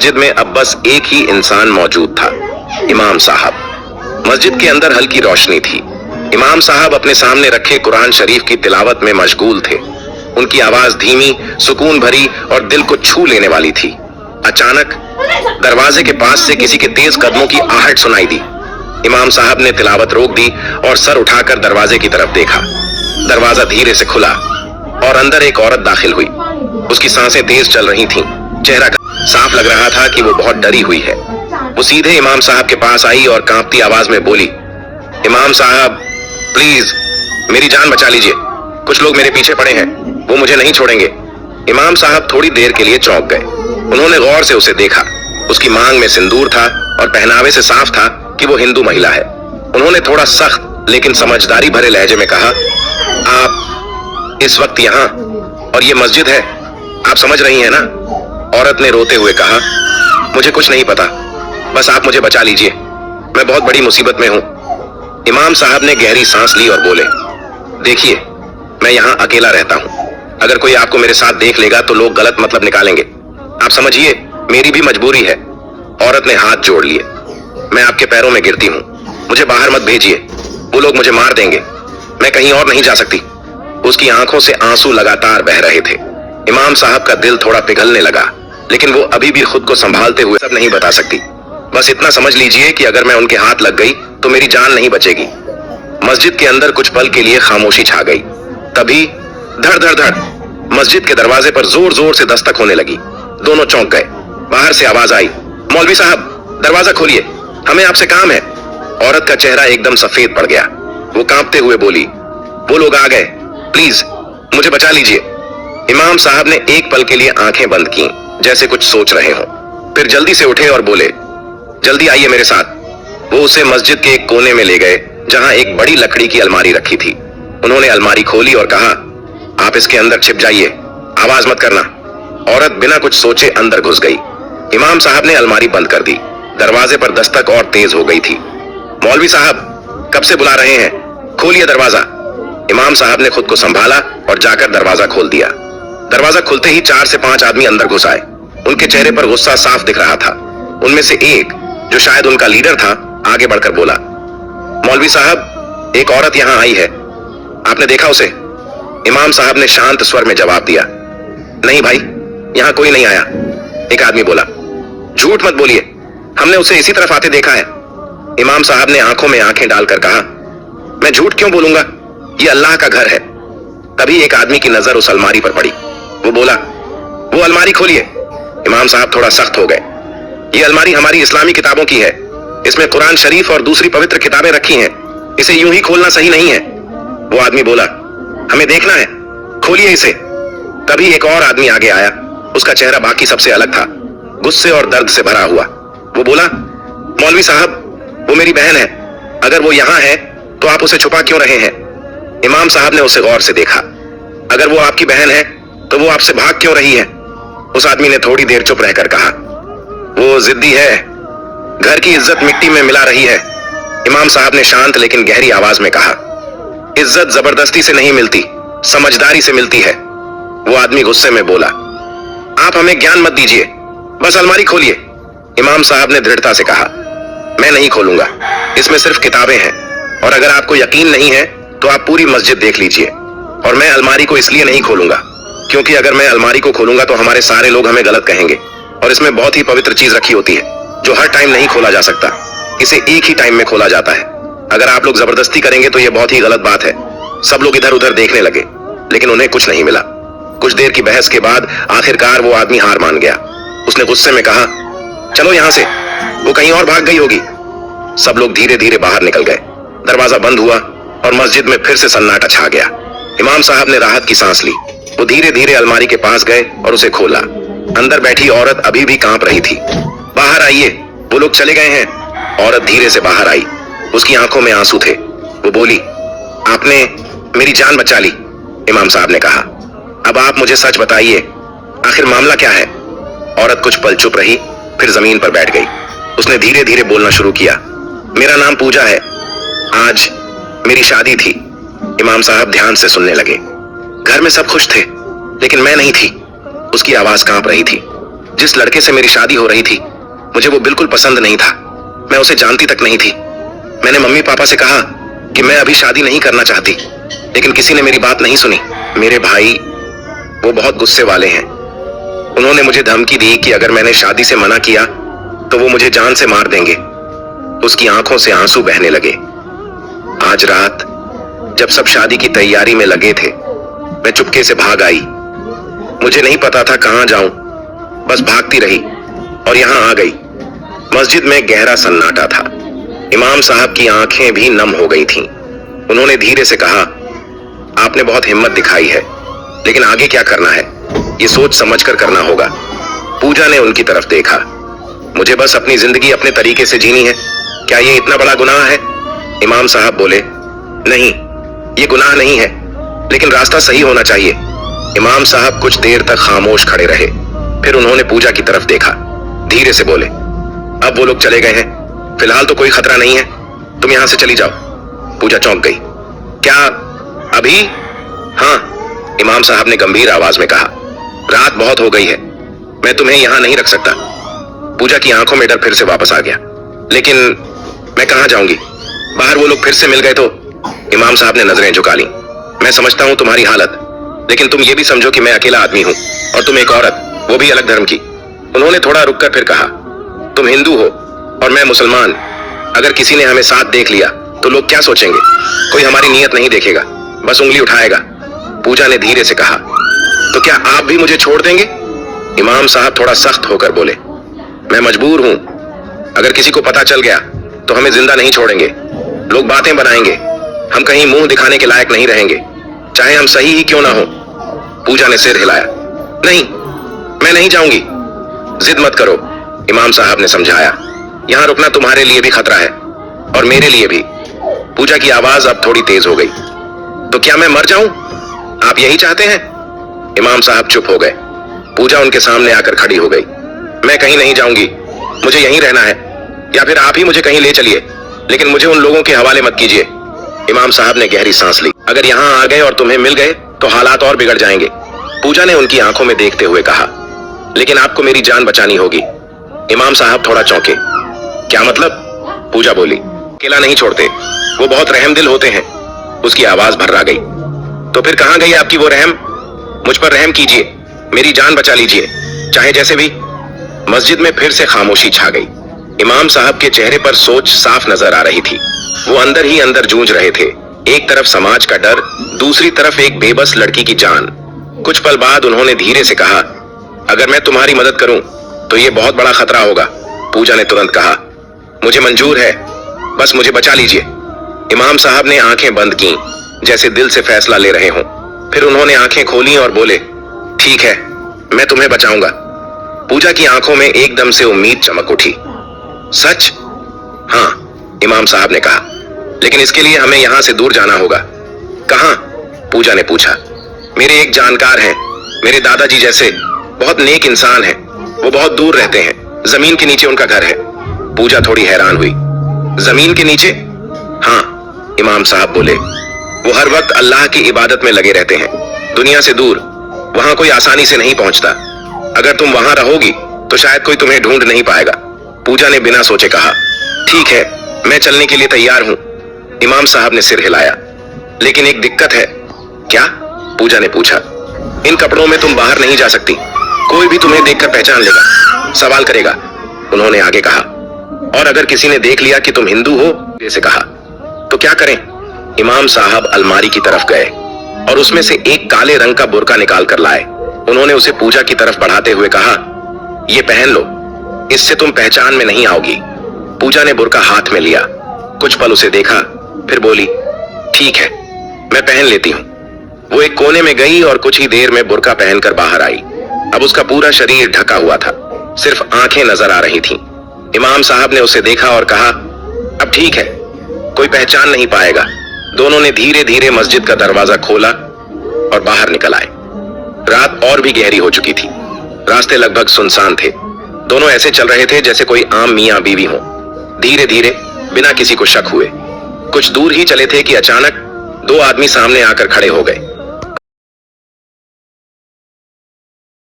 मस्जिद में अब बस एक ही इंसान मौजूद था, इमाम साहब। मस्जिद के अंदर हल्की रोशनी थी। इमाम साहब अपने सामने रखे कुरान शरीफ की तिलावत में मशगूल थे। उनकी आवाज धीमी, सुकून भरी और दिल को छू लेने वाली थी। अचानक दरवाजे के पास से किसी के तेज कदमों की आहट सुनाई दी। इमाम साहब ने तिलावत रोक दी और सर उठाकर दरवाजे की तरफ देखा। दरवाजा धीरे से खुला और अंदर एक औरत दाखिल हुई। उसकी सांसें तेज चल रही थीं। चेहरा साफ लग रहा था कि वो बहुत डरी हुई है। वो सीधे इमाम साहब के पास आई और कांपती आवाज में बोली, इमाम साहब प्लीज मेरी जान बचा लीजिए। कुछ लोग मेरे पीछे पड़े हैं, वो मुझे नहीं छोड़ेंगे। इमाम साहब थोड़ी देर के लिए चौंक गए। उन्होंने गौर से उसे देखा। उसकी मांग में सिंदूर था और पहनावे से साफ था कि वो हिंदू महिला है। उन्होंने थोड़ा सख्त लेकिन समझदारी भरे लहजे में कहा, आप इस वक्त यहाँ और ये मस्जिद है, आप समझ रही हैं ना? औरत ने रोते हुए कहा, मुझे कुछ नहीं पता, बस आप मुझे बचा लीजिए, मैं बहुत बड़ी मुसीबत में हूँ। इमाम साहब ने गहरी सांस ली और बोले, देखिए मैं यहाँ अकेला रहता हूँ। अगर कोई आपको मेरे साथ देख लेगा तो लोग गलत मतलब निकालेंगे। आप समझिए मेरी भी मजबूरी है। औरत ने हाथ जोड़ लिए। मैं आपके पैरों में गिरती हूँ, मुझे बाहर मत भेजिए, वो लोग मुझे मार देंगे। मैं कहीं और नहीं जा सकती। उसकी आंखों से आंसू लगातार बह रहे थे। इमाम साहब का दिल थोड़ा पिघलने लगा, लेकिन वो अभी भी खुद को संभालते हुए सब नहीं बता सकती। बस इतना समझ लीजिए कि अगर मैं उनके हाथ लग गई तो मेरी जान नहीं बचेगी। मस्जिद के अंदर कुछ पल के लिए खामोशी छा गई। तभी धड़ धड़ धड़ मस्जिद के दरवाजे पर जोर जोर से दस्तक होने लगी। दोनों चौंक गए। बाहर से आवाज आई, मौलवी साहब दरवाजा खोलिए, हमें आपसे काम है। औरत का चेहरा एकदम सफेद पड़ गया। वो कांपते हुए बोली, वो लोग आ गए, प्लीज मुझे बचा लीजिए। इमाम साहब ने एक पल के लिए आंखें बंद की, जैसे कुछ सोच रहे हो। फिर जल्दी से उठे और बोले, जल्दी आइए मेरे साथ। वो उसे मस्जिद के एक कोने में ले गए जहां एक बड़ी लकड़ी की अलमारी रखी थी। उन्होंने अलमारी खोली और कहा, आप इसके अंदर छिप जाइए, आवाज मत करना। औरत बिना कुछ सोचे अंदर घुस गई। इमाम साहब ने अलमारी बंद कर दी। दरवाजे पर दस्तक और तेज हो गई थी। मौलवी साहब कब से बुला रहे हैं, खोलिए दरवाजा। इमाम साहब ने खुद को संभाला और जाकर दरवाजा खोल दिया। दरवाजा खुलते ही 4 से 5 आदमी अंदर घुस आए। उनके चेहरे पर गुस्सा साफ दिख रहा था। उनमें से एक, जो शायद उनका लीडर था, आगे बढ़कर बोला, मौलवी साहब एक औरत यहाँ आई है, आपने देखा उसे? इमाम साहब ने शांत स्वर में जवाब दिया, नहीं भाई, यहाँ कोई नहीं आया। एक आदमी बोला, झूठ मत बोलिए, हमने उसे इसी तरफ आते देखा है। इमाम साहब ने आंखों में आंखें डालकर कहा, मैं झूठ क्यों बोलूंगा, ये अल्लाह का घर है। तभी एक आदमी की नजर उस अलमारी पर पड़ी। वो बोला, वो अलमारी खोलिए। इमाम साहब थोड़ा सख्त हो गए। ये अलमारी हमारी इस्लामी किताबों की है, इसमें कुरान शरीफ और दूसरी पवित्र किताबें रखी हैं, इसे यूं ही खोलना सही नहीं है। वो आदमी बोला, हमें देखना है, खोलिए इसे। तभी एक और आदमी आगे आया। उसका चेहरा बाकी सबसे अलग था, गुस्से और दर्द से भरा हुआ। वो बोला, मौलवी साहब वो मेरी बहन है, अगर वो यहाँ है तो आप उसे छुपा क्यों रहे हैं? इमाम साहब ने उसे गौर से देखा। अगर वो आपकी बहन है तो वो आपसे भाग क्यों रही है? उस आदमी ने थोड़ी देर चुप रहकर कहा, वो जिद्दी है, घर की इज्जत मिट्टी में मिला रही है। इमाम साहब ने शांत लेकिन गहरी आवाज में कहा, इज्जत जबरदस्ती से नहीं मिलती, समझदारी से मिलती है। वो आदमी गुस्से में बोला, आप हमें ज्ञान मत दीजिए, बस अलमारी खोलिए। इमाम साहब ने दृढ़ता से कहा, मैं नहीं खोलूंगा, इसमें सिर्फ किताबें हैं, और अगर आपको यकीन नहीं है तो आप पूरी मस्जिद देख लीजिए। और मैं अलमारी को इसलिए नहीं खोलूंगा क्योंकि अगर मैं अलमारी को खोलूंगा तो हमारे सारे लोग हमें गलत कहेंगे, और इसमें बहुत ही पवित्र चीज रखी होती है जो हर टाइम नहीं खोला जा सकता, इसे एक ही टाइम में खोला जाता है। अगर आप लोग जबरदस्ती करेंगे तो यह बहुत ही गलत बात है। सब लोग इधर उधर देखने लगे, लेकिन उन्हें कुछ नहीं मिला। कुछ देर की बहस के बाद आखिरकार वो आदमी हार मान गया। उसने गुस्से में कहा, चलो यहां से, वो कहीं और भाग गई होगी। सब लोग धीरे धीरे बाहर निकल गए। दरवाजा बंद हुआ और मस्जिद में फिर से सन्नाटा छा गया। इमाम साहब ने राहत की सांस ली। वो धीरे धीरे अलमारी के पास गए और उसे खोला। अंदर बैठी औरत अभी भी कांप रही थी। बाहर आइए, वो लोग चले गए हैं। औरत धीरे से बाहर आई। उसकी आंखों में आंसू थे। वो बोली, आपने मेरी जान बचा ली। इमाम साहब ने कहा, अब आप मुझे सच बताइए, आखिर मामला क्या है? औरत कुछ पल चुप रही, फिर जमीन पर बैठ गई। उसने धीरे धीरे बोलना शुरू किया, मेरा नाम पूजा है, आज मेरी शादी थी। इमाम साहब ध्यान से सुनने लगे। घर में सब खुश थे, लेकिन मैं नहीं थी। उसकी आवाज कांप रही थी, जिस लड़के से मेरी शादी हो रही थी मुझे वो बिल्कुल पसंद नहीं था। मैं उसे जानती तक नहीं थी। मैंने मम्मी पापा से कहा कि मैं अभी शादी नहीं करना चाहती, लेकिन किसी ने मेरी बात नहीं सुनी। मेरे भाई वो बहुत गुस्से वाले हैं। उन्होंने मुझे धमकी दी कि अगर मैंने शादी से मना किया तो वो मुझे जान से मार देंगे। उसकी आंखों से आंसू बहने लगे। आज रात जब सब शादी की तैयारी में लगे थे, मैं चुपके से भाग आई। मुझे नहीं पता था कहां जाऊं, बस भागती रही और यहां आ गई। मस्जिद में गहरा सन्नाटा था। इमाम साहब की आंखें भी नम हो गई थीं। उन्होंने धीरे से कहा, आपने बहुत हिम्मत दिखाई है, लेकिन आगे क्या करना है ये सोच समझ कर करना होगा। पूजा ने उनकी तरफ देखा। मुझे बस अपनी जिंदगी अपने तरीके से जीनी है, क्या ये इतना बड़ा गुनाह है? इमाम साहब बोले, नहीं, ये गुनाह नहीं है, लेकिन रास्ता सही होना चाहिए। इमाम साहब कुछ देर तक खामोश खड़े रहे, फिर उन्होंने पूजा की तरफ देखा। धीरे से बोले, अब वो लोग चले गए हैं, फिलहाल तो कोई खतरा नहीं है, तुम यहां से चली जाओ। पूजा चौंक गई। क्या अभी? हाँ, इमाम साहब ने गंभीर आवाज में कहा, रात बहुत हो गई है, मैं तुम्हें यहां नहीं रख सकता। पूजा की आंखों में डर फिर से वापस आ गया। लेकिन मैं कहां जाऊंगी? बाहर वो लोग फिर से मिल गए तो? इमाम साहब ने नजरें झुका ली। मैं समझता हूं तुम्हारी हालत, लेकिन तुम ये भी समझो कि मैं अकेला आदमी हूं और तुम एक औरत, वो भी अलग धर्म की। उन्होंने थोड़ा रुककर फिर कहा, तुम हिंदू हो और मैं मुसलमान। अगर किसी ने हमें साथ देख लिया तो लोग क्या सोचेंगे? कोई हमारी नीयत नहीं देखेगा, बस उंगली उठाएगा। पूजा ने धीरे से कहा, तो क्या आप भी मुझे छोड़ देंगे? इमाम साहब थोड़ा सख्त होकर बोले, मैं मजबूर हूं। अगर किसी को पता चल गया तो हमें जिंदा नहीं छोड़ेंगे, लोग बातें बनाएंगे, हम कहीं मुंह दिखाने के लायक नहीं रहेंगे, चाहे हम सही ही क्यों ना हो। पूजा ने सिर हिलाया, नहीं, मैं नहीं जाऊंगी। जिद मत करो, इमाम साहब ने समझाया, यहां रुकना तुम्हारे लिए भी खतरा है और मेरे लिए भी। पूजा की आवाज अब थोड़ी तेज हो गई। तो क्या मैं मर जाऊं? आप यही चाहते हैं? इमाम साहब चुप हो गए। पूजा उनके सामने आकर खड़ी हो गई। मैं कहीं नहीं जाऊंगी, मुझे यहीं रहना है, या फिर आप ही मुझे कहीं ले चलिए, लेकिन मुझे उन लोगों के हवाले मत कीजिए। इमाम साहब ने गहरी सांस ली। अगर यहां आ गए और तुम्हें मिल गए तो हालात और बिगड़ जाएंगे। पूजा ने उनकी आंखों में देखते हुए कहा, लेकिन आपको मेरी जान बचानी होगी। इमाम साहब थोड़ा चौंके। क्या मतलब? पूजा बोली, अकेला नहीं छोड़ते, वो बहुत रहमदिल होते हैं। उसकी आवाज भर्रा गई। तो फिर कहां गई आपकी वो रहम? मुझ पर रहम कीजिए, मेरी जान बचा लीजिए, चाहे जैसे भी। मस्जिद में फिर से खामोशी छा गई। इमाम साहब के चेहरे पर सोच साफ नजर आ रही थी। वो अंदर ही अंदर जूझ रहे थे, एक तरफ समाज का डर, दूसरी तरफ एक बेबस लड़की की जान। कुछ पल बाद उन्होंने धीरे से कहा, अगर मैं तुम्हारी मदद करूं तो ये बहुत बड़ा खतरा होगा। पूजा ने तुरंत कहा, मुझे मंजूर है, बस मुझे बचा लीजिए। इमाम साहब ने आंखें बंद की, जैसे दिल से फैसला ले रहे हों। फिर उन्होंने आंखें खोली और बोले, ठीक है, मैं तुम्हें बचाऊंगा। पूजा की आंखों में एकदम से उम्मीद चमक उठी। सच? हाँ, इमाम साहब ने कहा, लेकिन इसके लिए हमें यहां से दूर जाना होगा। कहां? पूजा ने पूछा। मेरे एक जानकार हैं, मेरे दादाजी जैसे बहुत नेक इंसान हैं, वो बहुत दूर रहते हैं, जमीन के नीचे उनका घर है। पूजा थोड़ी हैरान हुई। जमीन के नीचे? हाँ, इमाम साहब बोले, वो हर वक्त अल्लाह की इबादत में लगे रहते हैं, दुनिया से दूर, वहां कोई आसानी से नहीं पहुंचता। अगर तुम वहां रहोगी तो शायद कोई तुम्हें ढूंढ नहीं पाएगा। पूजा ने बिना सोचे कहा, ठीक है, मैं चलने के लिए तैयार हूं। इमाम साहब ने सिर हिलाया। लेकिन एक दिक्कत है। क्या? पूजा ने पूछा। इन कपड़ों में तुम बाहर नहीं जा सकती, कोई भी तुम्हें देखकर पहचान लेगा, सवाल करेगा। उन्होंने आगे कहा, और अगर किसी ने देख लिया कि तुम हिंदू हो, जैसे कहा, तो क्या करें? इमाम साहब अलमारी की तरफ गए और उसमें से एक काले रंग का बुर्का निकाल कर लाए। उन्होंने उसे पूजा की तरफ बढ़ाते हुए कहा, ये पहन लो, इससे तुम पहचान में नहीं आओगी। पूजा ने बुर्का हाथ में लिया, कुछ पल उसे देखा, फिर बोली, ठीक है, मैं पहन लेती हूँ। वो एक कोने में गई और कुछ ही देर में बुर्का पहनकर बाहर आई। अब उसका पूरा शरीर ढका हुआ था, सिर्फ आंखें नजर आ रही थीं। इमाम साहब ने उसे देखा और कहा, अब ठीक है, कोई पहचान नहीं पाएगा। दोनों ने धीरे धीरे मस्जिद का दरवाजा खोला और बाहर निकल आए। रात और भी गहरी हो चुकी थी, रास्ते लगभग सुनसान थे। दोनों ऐसे चल रहे थे जैसे कोई आम मियां बीवी हो, धीरे धीरे, बिना किसी को शक हुए। कुछ दूर ही चले थे कि अचानक दो आदमी सामने आकर खड़े हो गए।